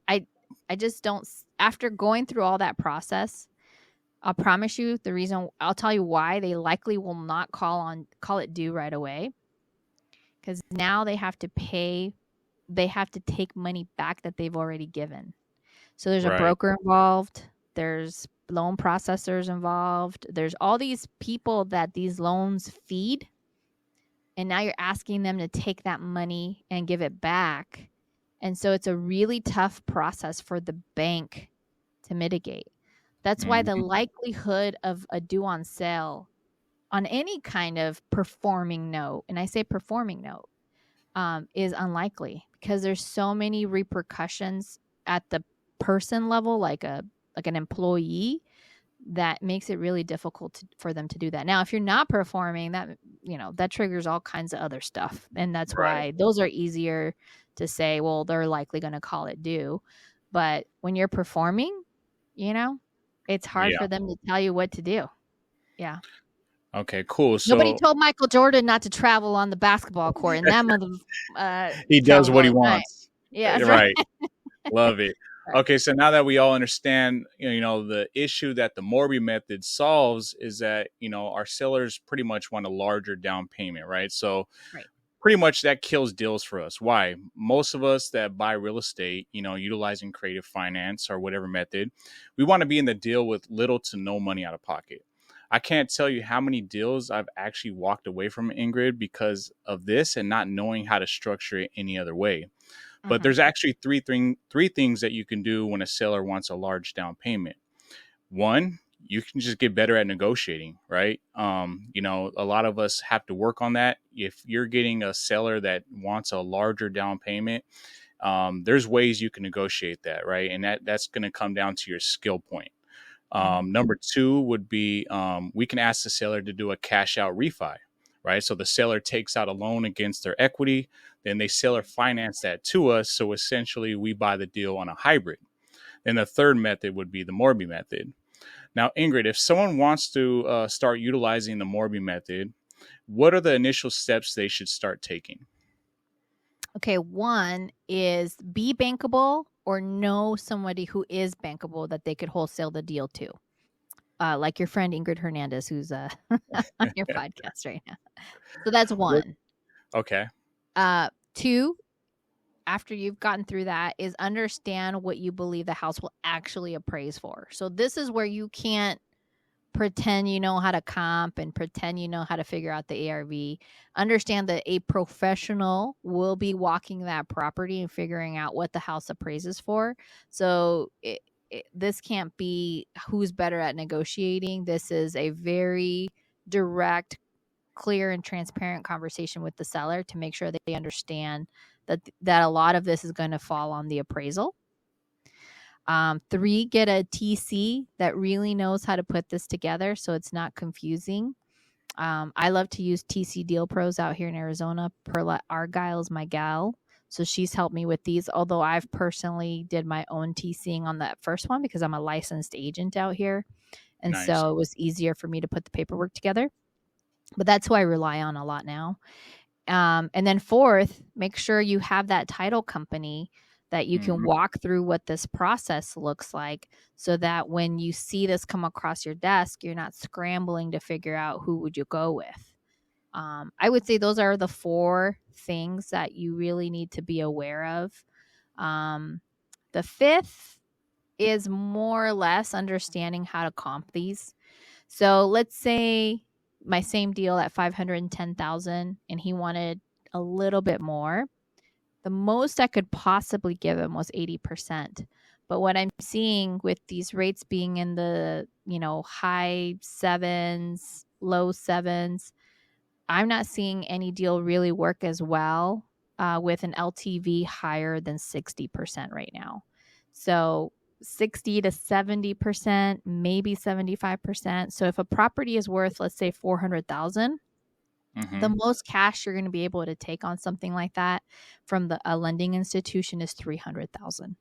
I I just don't. After going through all that process, I'll promise you the reason. I'll tell you why they likely will not call it due right away, because now they have to pay. They have to take money back that they've already given. So there's a Right. broker involved, there's loan processors involved, there's all these people that these loans feed. And now you're asking them to take that money and give it back. And so it's a really tough process for the bank to mitigate. That's why the Mhm. likelihood of a due on sale on any kind of performing note, and I say performing note, is unlikely because there's so many repercussions at the person level, like an employee, that makes it really difficult for them to do that. Now, if you're not performing, that triggers all kinds of other stuff, and that's Right. why those are easier to say. Well, they're likely going to call it due, but when you're performing, you know, it's hard Yeah. for them to tell you what to do. Yeah. Okay. Cool. Nobody So told Michael Jordan not to travel on the basketball court, and that mother he does traveled what all he the time. wants. Yeah, that's right. Right. Love it. Right. Okay, so now that we all understand, the issue that the Morby method solves is that, our sellers pretty much want a larger down payment, right? So Right. pretty much that kills deals for us. Why? Most of us that buy real estate, utilizing creative finance or whatever method, we want to be in the deal with little to no money out of pocket. I can't tell you how many deals I've actually walked away from, Ingrid, because of this and not knowing how to structure it any other way. But Mhm. there's actually three things that you can do when a seller wants a large down payment. One, you can just get better at negotiating, right? A lot of us have to work on that. If you're getting a seller that wants a larger down payment, there's ways you can negotiate that, right? And that's going to come down to your skill point. Mhm. Number two would be we can ask the seller to do a cash out refi, right? So the seller takes out a loan against their equity, then they seller finance that to us. So essentially, we buy the deal on a hybrid. And the third method would be the Morby method. Now, Ingrid, if someone wants to start utilizing the Morby method, what are the initial steps they should start taking? Okay, one is be bankable or know somebody who is bankable that they could wholesale the deal to. Like your friend Ingryd Hernandez, who's on your podcast right now. So that's What? one. Okay. Two, after you've gotten through that, is understand what you believe the house will actually appraise for. So this is where you can't pretend you know how to comp and pretend you know how to figure out the ARV. Understand that a professional will be walking that property and figuring out what the house appraises for. So this can't be who's better at negotiating. This is a very direct, clear, and transparent conversation with the seller to make sure that they understand that a lot of this is going to fall on the appraisal. Three, get a TC that really knows how to put this together so it's not confusing. I love to use TC Deal Pros out here in Arizona. Perla Argyle is my gal. So she's helped me with these, although I've personally did my own TCing on that first one because I'm a licensed agent out here. And Nice. so it was easier for me to put the paperwork together. But that's who I rely on a lot now. And then fourth, make sure you have that title company that you can Mhm. walk through what this process looks like, so that when you see this come across your desk, you're not scrambling to figure out who would you go with. I would say those are the 4 things that you really need to be aware of. The 5th is more or less understanding how to comp these. So let's say my same deal at 510,000 and he wanted a little bit more. The most I could possibly give him was 80%. But what I'm seeing with these rates being in the, high 7s, low 7s, I'm not seeing any deal really work as well with an LTV higher than 60% right now. So 60 to 70%, maybe 75%. So if a property is worth, let's say, 400,000, the Mhm. most cash you're going to be able to take on something like that from a lending institution is 300,000,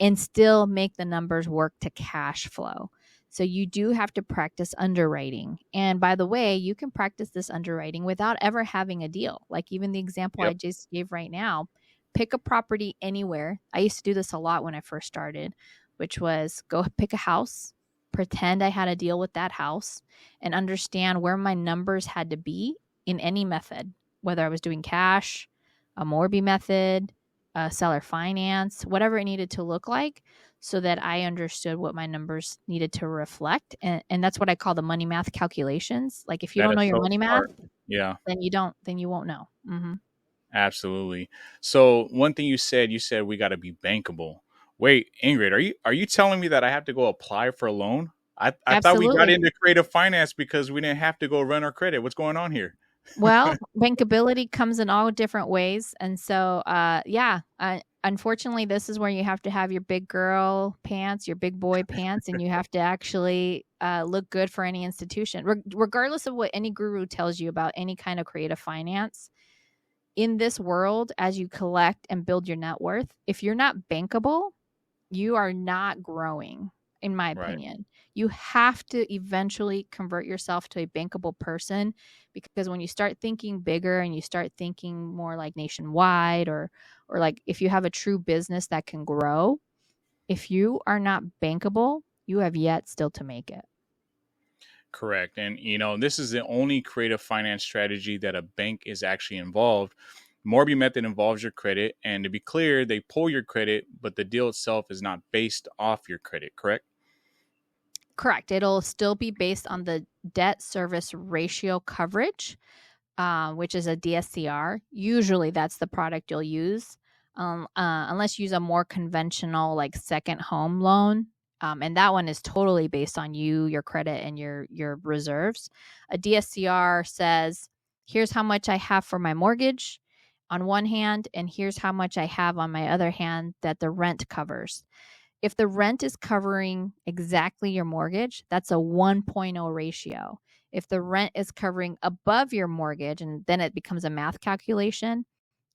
and still make the numbers work to cash flow. So you do have to practice underwriting. And by the way, you can practice this underwriting without ever having a deal. Like even the example I Yep. just gave right now, pick a property anywhere. I used to do this a lot when I first started, which was go pick a house, pretend I had a deal with that house, and understand where my numbers had to be in any method, whether I was doing cash, a Morby method, seller finance, whatever it needed to look like, so that I understood what my numbers needed to reflect. And that's what I call the money math calculations. Like if you That don't is know your so money math, smart. Yeah, then you won't know. absolutely. So one thing you said we got to be bankable. Wait, Ingrid, are you telling me that I have to go apply for a loan? I thought we got Absolutely. into creative finance because we didn't have to go run our credit. What's going on here? Well, bankability comes in all different ways. And so, unfortunately, this is where you have to have your big girl pants, your big boy pants, and you have to actually look good for any institution. Regardless of what any guru tells you about any kind of creative finance, in this world, as you collect and build your net worth, if you're not bankable, you are not growing, in my Right. opinion. You have to eventually convert yourself to a bankable person, because when you start thinking bigger and you start thinking more like nationwide, or like if you have a true business that can grow, if you are not bankable, you have yet still to make it. Correct. And, this is the only creative finance strategy that a bank is actually involved. Morby Method involves your credit. And to be clear, they pull your credit, but the deal itself is not based off your credit, correct? Correct. It'll still be based on the debt service ratio coverage, which is a DSCR. Usually that's the product you'll use, unless you use a more conventional like second home loan. And that one is totally based on your credit, and your reserves. A DSCR says, here's how much I have for my mortgage on one hand, and here's how much I have on my other hand that the rent covers. If the rent is covering exactly your mortgage, that's a 1.0 ratio. If the rent is covering above your mortgage, and then it becomes a math calculation,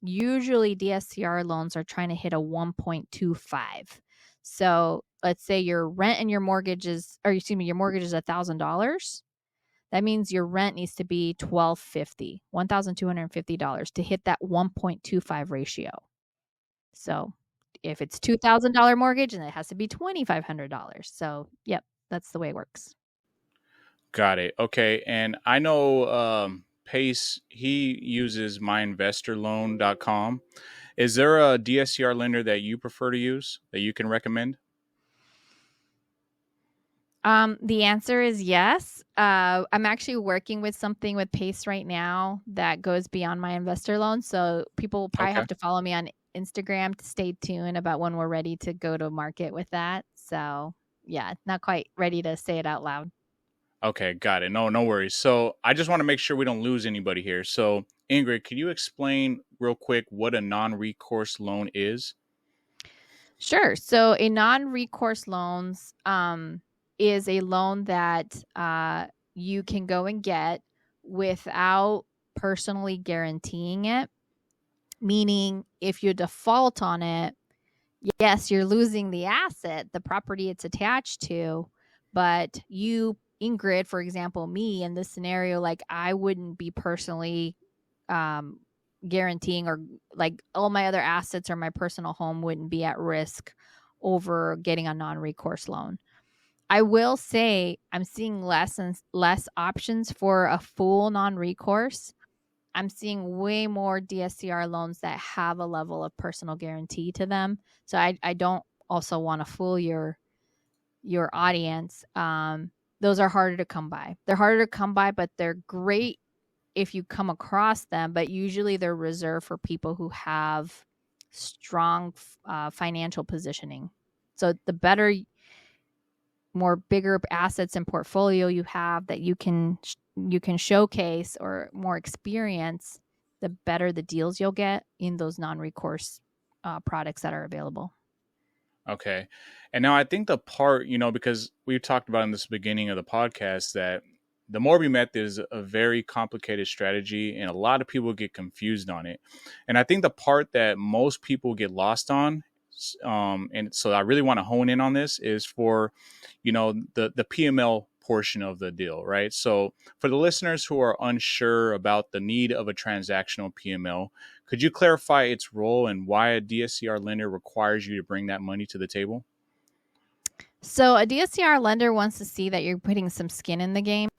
usually DSCR loans are trying to hit a 1.25. So let's say your rent and your mortgage is, or excuse me, your mortgage is $1,000. That means your rent needs to be $1,250 to hit that 1.25 ratio. So if it's $2,000 mortgage, and it has to be $2,500. So, yep, that's the way it works. Got it. Okay. And I know Pace, he uses myinvestorloan.com. Is there a DSCR lender that you prefer to use that you can recommend? The answer is yes. I'm actually working with something with Pace right now that goes beyond my investor loan. So people will probably Okay. have to follow me on Instagram to stay tuned about when we're ready to go to market with that. So yeah, not quite ready to say it out loud. Okay, got it. No worries. So I just want to make sure we don't lose anybody here. So Ingrid, could you explain real quick what a non-recourse loan is? Sure. So a non-recourse loans is a loan that you can go and get without personally guaranteeing it. Meaning, if you default on it, yes, you're losing the asset, the property it's attached to, but you, Ingrid, for example, me in this scenario, like I wouldn't be personally um, guaranteeing, or like all my other assets or my personal home wouldn't be at risk over getting a non-recourse loan. I will say I'm seeing less and less options for a full non-recourse. I'm seeing way more DSCR loans that have a level of personal guarantee to them. So I don't also want to fool your audience. Those are harder to come by. They're harder to come by, but they're great if you come across them. But usually they're reserved for people who have strong financial positioning. So the better, more bigger assets and portfolio you have that you can showcase, or more experience, the better the deals you'll get in those non-recourse products that are available. Okay. And now I think the part, because we've talked about in this beginning of the podcast that the Morby Method is a very complicated strategy and a lot of people get confused on it. And I think the part that most people get lost on, and so I really want to hone in on this, is for, the PML portion of the deal, right? So for the listeners who are unsure about the need of a transactional PML, could you clarify its role and why a DSCR lender requires you to bring that money to the table? So a DSCR lender wants to see that you're putting some skin in the game.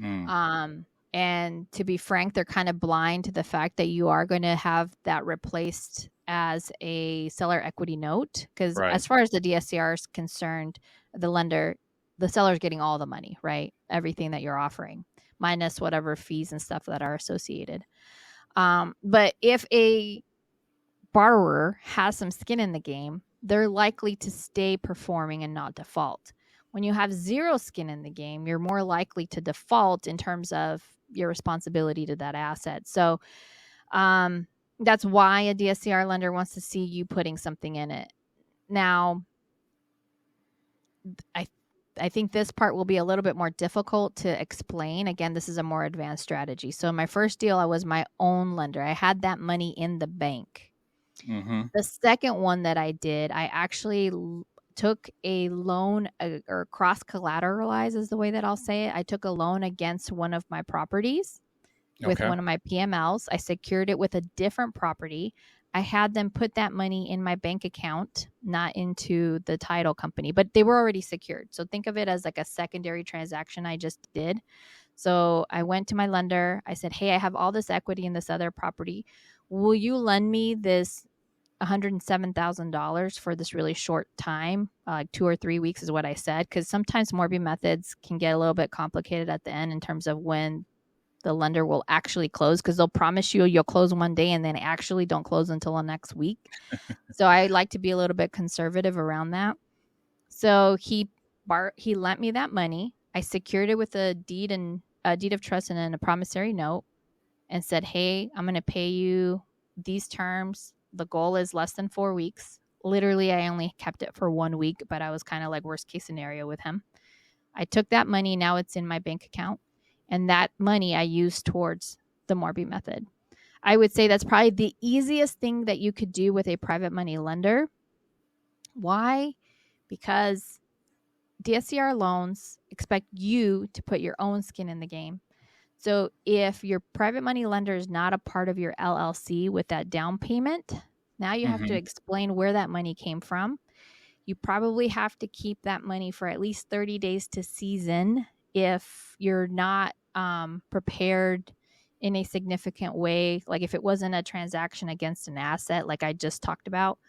Mm. And to be frank, they're kind of blind to the fact that you are going to have that replaced as a seller equity note. Because Right. as far as the DSCR is concerned, the seller is getting all the money, right? Everything that you're offering, minus whatever fees and stuff that are associated. But if a borrower has some skin in the game, they're likely to stay performing and not default. When you have zero skin in the game, you're more likely to default in terms of your responsibility to that asset. So that's why a DSCR lender wants to see you putting something in it. Now, I think this part will be a little bit more difficult to explain. Again, this is a more advanced strategy. So my first deal, I was my own lender. I had that money in the bank. Mm-hmm. The second one that I did, I actually took a loan, or cross collateralized is the way that I'll say it. I took a loan against one of my properties with one of my PMLs. I secured it with a different property. I had them put that money in my bank account, not into the title company, but they were already secured. So think of it as like a secondary transaction I just did. So I went to my lender. I said, hey, I have all this equity in this other property. Will you lend me this $107,000 for this really short time? 2 or 3 weeks is what I said, because sometimes Morby methods can get a little bit complicated at the end in terms of when the lender will actually close, because they'll promise you'll close one day and then actually don't close until the next week. So I like to be a little bit conservative around that. So he lent me that money. I secured it with a deed of trust and then a promissory note, and said, hey, I'm going to pay you these terms. The goal is less than 4 weeks. Literally, I only kept it for 1 week, but I was kind of like worst case scenario with him. I took that money. Now it's in my bank account. And that money I used towards the Morby method. I would say that's probably the easiest thing that you could do with a private money lender. Why? Because DSCR loans expect you to put your own skin in the game. So if your private money lender is not a part of your LLC with that down payment, now you have to explain where that money came from. You probably have to keep that money for at least 30 days to season if you're not prepared in a significant way. Like if it wasn't a transaction against an asset like I just talked about,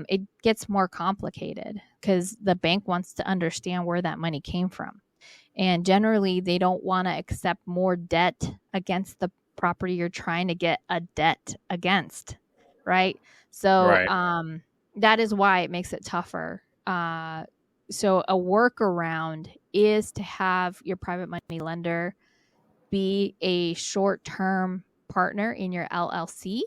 it gets more complicated because the bank wants to understand where that money came from. And generally, they don't want to accept more debt against the property you're trying to get a debt against, right? So that is why it makes it tougher. So a workaround is to have your private money lender be a short-term partner in your LLC,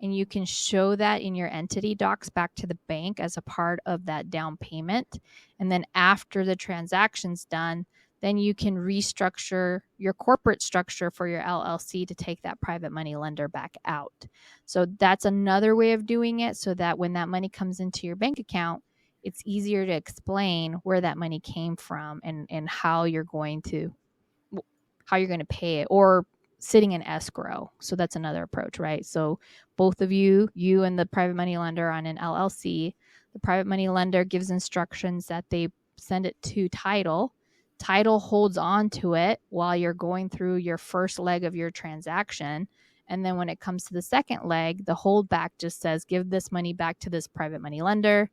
and you can show that in your entity docs back to the bank as a part of that down payment. And then after the transaction's done, then you can restructure your corporate structure for your LLC to take that private money lender back out. So that's another way of doing it, so that when that money comes into your bank account, it's easier to explain where that money came from and how you're going to pay it. Or sitting in escrow. So that's another approach, right? So both of you and the private money lender on an LLC, the private money lender gives instructions that they send it to title. Title holds on to it while you're going through your first leg of your transaction. And then when it comes to the second leg, the holdback just says, give this money back to this private money lender,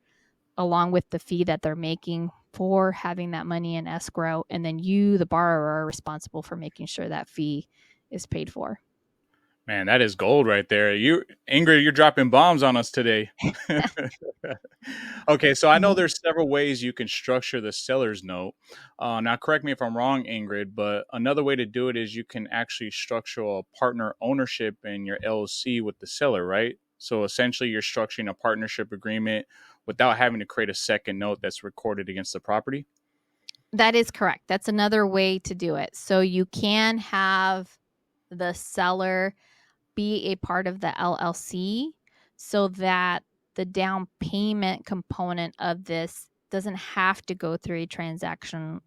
along with the fee that they're making for having that money in escrow. And then you, the borrower, are responsible for making sure that fee is paid for. Man, that is gold right there. Ingrid, you're dropping bombs on us today. Okay, so I know there's several ways you can structure the seller's note. Now, correct me if I'm wrong, Ingrid, but another way to do it is you can actually structure a partner ownership in your LLC with the seller, right? So essentially, you're structuring a partnership agreement without having to create a second note that's recorded against the property. That is correct. That's another way to do it. So you can have the seller be a part of the LLC so that the down payment component of this doesn't have to go through a transaction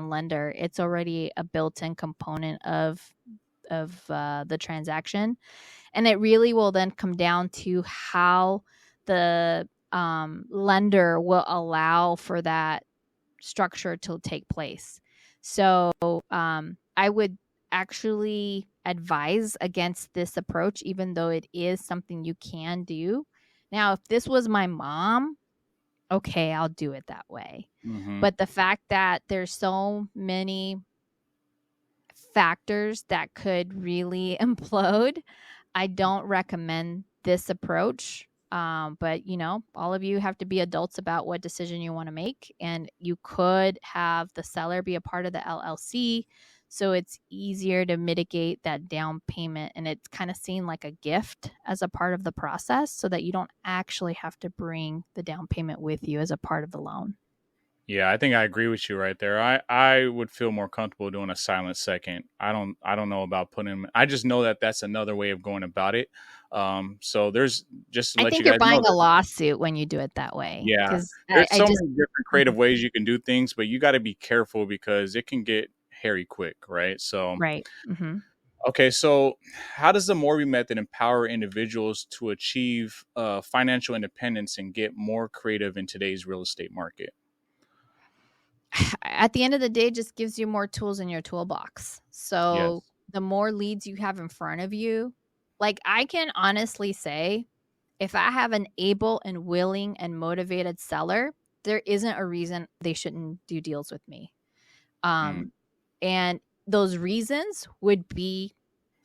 lender. It's already a built-in component of the transaction, and it really will then come down to how the lender will allow for that structure to take place. So I would actually advise against this approach, even though it is something you can do. Now, if this was my mom, okay, I'll do it that way. Mm-hmm. But the fact that there's so many factors that could really implode, I don't recommend this approach. But all of you have to be adults about what decision you want to make, and you could have the seller be a part of the LLC, so it's easier to mitigate that down payment, and it's kind of seen like a gift as a part of the process, so that you don't actually have to bring the down payment with you as a part of the loan. Yeah, I think I agree with you right there. I would feel more comfortable doing a silent second. I don't know about putting. I just know that that's another way of going about it. So there's just to I let think you you're guys know. buying a lawsuit when you do it that way. Yeah, Because there's I so just many different creative ways you can do things, but you got to be careful because it can get hairy quick, right? So right. Mm-hmm. okay, so how does the Morby method empower individuals to achieve financial independence and get more creative in today's real estate market? At the end of the day, it just gives you more tools in your toolbox. So Yes. the more leads you have in front of you, like I can honestly say, if I have an able and willing and motivated seller, there isn't a reason they shouldn't do deals with me. Mm. And those reasons would be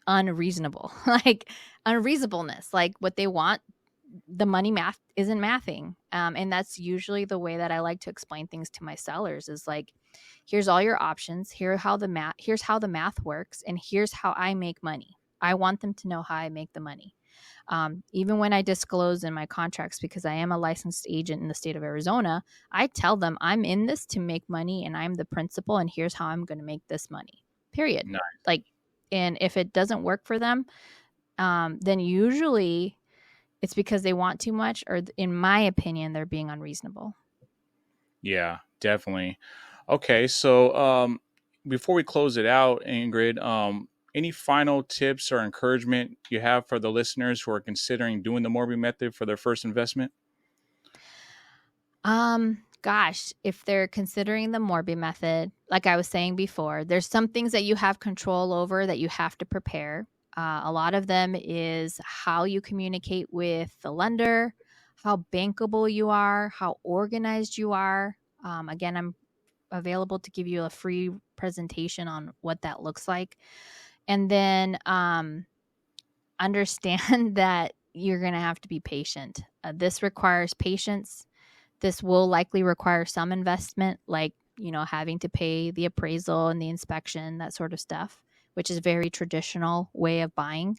unreasonable, like unreasonableness, like what they want, the money math isn't mathing. And that's usually the way that I like to explain things to my sellers is like, here's all your options. Here's how the math works. And here's how I make money. I want them to know how I make the money. Even when I disclose in my contracts, because I am a licensed agent in the state of Arizona, I tell them I'm in this to make money and I'm the principal and here's how I'm going to make this money, period. Nice. Like, and if it doesn't work for them, then usually it's because they want too much, or in my opinion, they're being unreasonable. Yeah, definitely. Okay, so before we close it out, Ingrid, any final tips or encouragement you have for the listeners who are considering doing the Morby method for their first investment? Gosh, if they're considering the Morby method, like I was saying before, there's some things that you have control over that you have to prepare. A lot of them is how you communicate with the lender, how bankable you are, how organized you are. Again, I'm available to give you a free presentation on what that looks like. And then understand that you're going to have to be patient. This requires patience. This will likely require some investment, like, having to pay the appraisal and the inspection, that sort of stuff, which is a very traditional way of buying.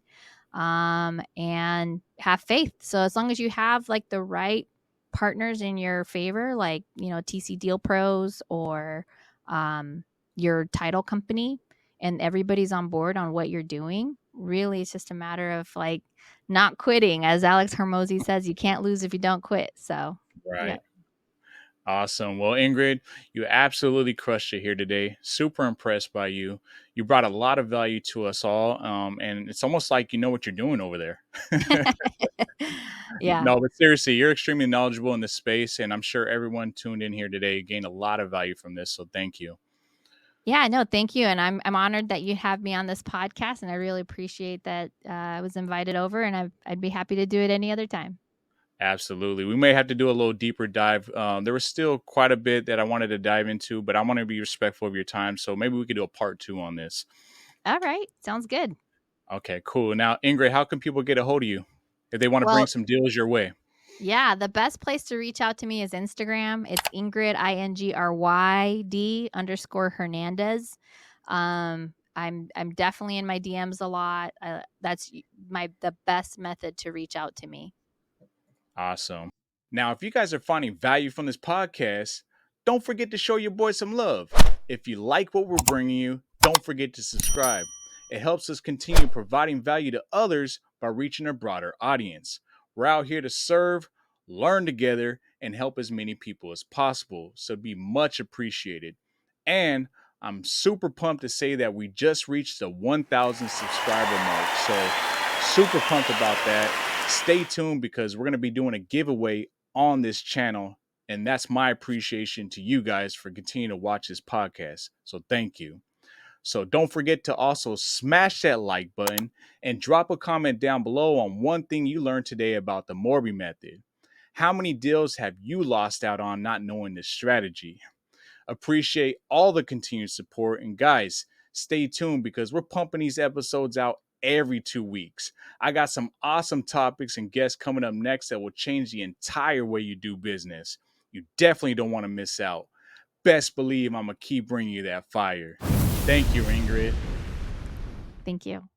And have faith. So as long as you have like the right partners in your favor, like, TC Deal Pros or your title company, and everybody's on board on what you're doing, really it's just a matter of like not quitting. As Alex Hormozy says, you can't lose if you don't quit. So, Right. yeah. Awesome. Well, Ingrid, you absolutely crushed it here today. Super impressed by you. You brought a lot of value to us all. And it's almost like you know what you're doing over there. Yeah. No, but seriously, you're extremely knowledgeable in this space. And I'm sure everyone tuned in here today gained a lot of value from this. So thank you. Yeah, no, thank you. And I'm honored that you have me on this podcast. And I really appreciate that I was invited over, and I'd be happy to do it any other time. Absolutely. We may have to do a little deeper dive. There was still quite a bit that I wanted to dive into, but I want to be respectful of your time. So maybe we could do a part 2 on this. All right. Sounds good. Okay, cool. Now, Ingrid, how can people get a hold of you if they want to bring Well, some deals your way? yeah, the best place to reach out to me is Instagram. It's Ingryd, Ingryd_Hernandez. I'm definitely in my DMs a lot. That's the best method to reach out to me. Awesome. Now, if you guys are finding value from this podcast, don't forget to show your boy some love. If you like what we're bringing you, don't forget to subscribe. It helps us continue providing value to others by reaching a broader audience. We're out here to serve, learn together, and help as many people as possible. So it'd be much appreciated. And I'm super pumped to say that we just reached the 1,000 subscriber mark. So super pumped about that. Stay tuned because we're going to be doing a giveaway on this channel. And that's my appreciation to you guys for continuing to watch this podcast. So thank you. So don't forget to also smash that like button and drop a comment down below on one thing you learned today about the Morby Method. How many deals have you lost out on not knowing this strategy? Appreciate all the continued support. And guys, stay tuned because we're pumping these episodes out every 2 weeks. I got some awesome topics and guests coming up next that will change the entire way you do business. You definitely don't want to miss out. Best believe I'm going to keep bringing you that fire. Thank you, Ingrid. Thank you.